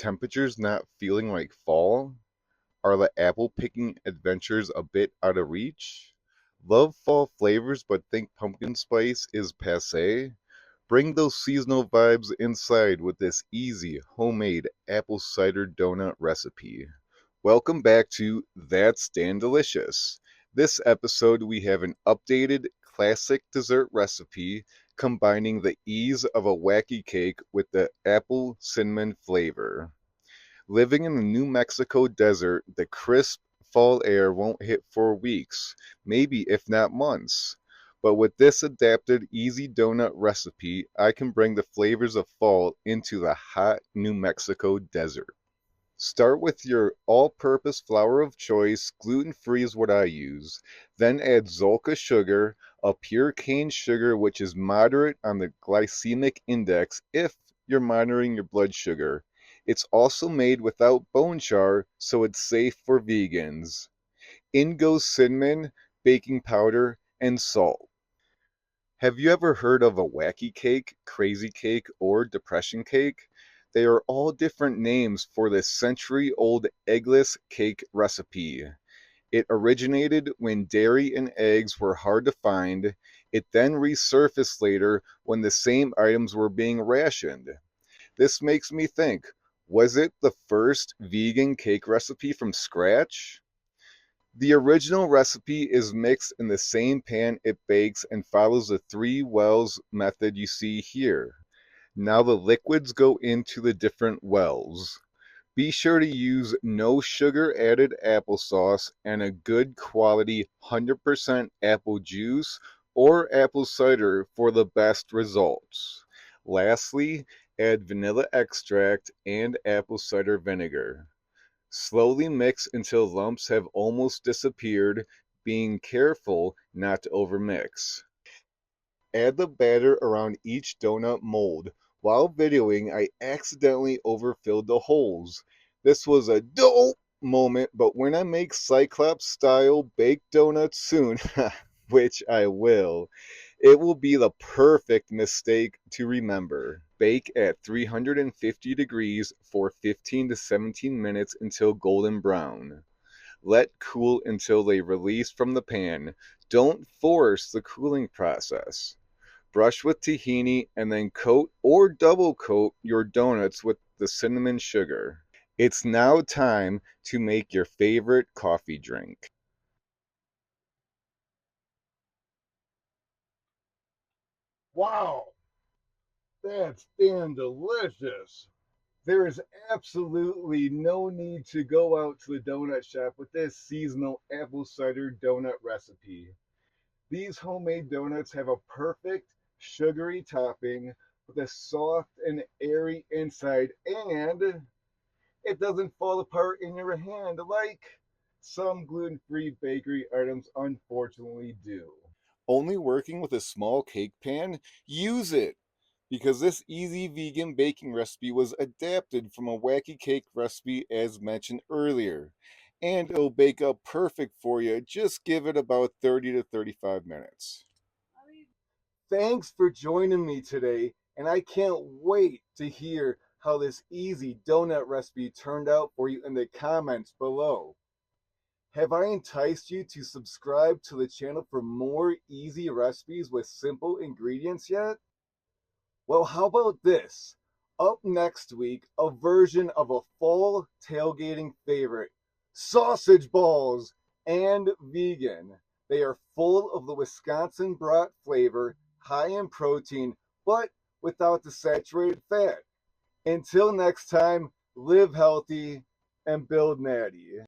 temperatures not feeling like fall? Are the apple picking adventures a bit out of reach? Love fall flavors but think pumpkin spice is passé? Bring those seasonal vibes inside with this easy homemade apple cider donut recipe. Welcome back to That's Dan Delicious. This episode we have an updated classic dessert recipe combining the ease of a wacky cake with the apple cinnamon flavor. Living in the New Mexico desert, the crisp fall air won't hit for weeks, maybe if not months. But with this adapted easy donut recipe, I can bring the flavors of fall into the hot New Mexico desert. Start with your all-purpose flour of choice, gluten-free is what I use. Then add Zolka sugar, a pure cane sugar which is moderate on the glycemic index if you're monitoring your blood sugar. It's also made without bone char, so it's safe for vegans. In goes cinnamon, baking powder, and salt. Have you ever heard of a wacky cake, crazy cake, or depression cake? They are all different names for this century-old eggless cake recipe. It originated when dairy and eggs were hard to find. It then resurfaced later when the same items were being rationed. This makes me think, was it the first vegan cake recipe from scratch? The original recipe is mixed in the same pan it bakes and follows the three wells method you see here. Now the liquids go into the different wells. Be sure to use no sugar added applesauce and a good quality 100% apple juice or apple cider for the best results. Lastly, add vanilla extract and apple cider vinegar. Slowly mix until lumps have almost disappeared, being careful not to overmix. Add the batter around each donut mold. While videoing, I accidentally overfilled the holes. This was a dope moment, but when I make Cyclops style baked donuts soon, which I will, it will be the perfect mistake to remember. Bake at 350 degrees for 15 to 17 minutes until golden brown. Let cool until they release from the pan. Don't force the cooling process. Brush with tahini and then coat or double coat your donuts with the cinnamon sugar. It's now time to make your favorite coffee drink. Wow, that's damn delicious. There is absolutely no need to go out to the donut shop with this seasonal apple cider donut recipe. These homemade donuts have a perfect sugary topping with a soft and airy inside, and it doesn't fall apart in your hand like some gluten free bakery items unfortunately do. Only working with a small cake pan? Use it! Because this easy vegan baking recipe was adapted from a wacky cake recipe as mentioned earlier. And it'll bake up perfect for you. Just give it about 30 to 35 minutes. Thanks for joining me today, and I can't wait to hear how this easy donut recipe turned out for you in the comments below. Have I enticed you to subscribe to the channel for more easy recipes with simple ingredients yet? Well, how about this? Up next week, a version of a fall tailgating favorite, sausage balls, and vegan. They are full of the Wisconsin brat flavor, high in protein, but without the saturated fat. Until next time, live healthy and build natty.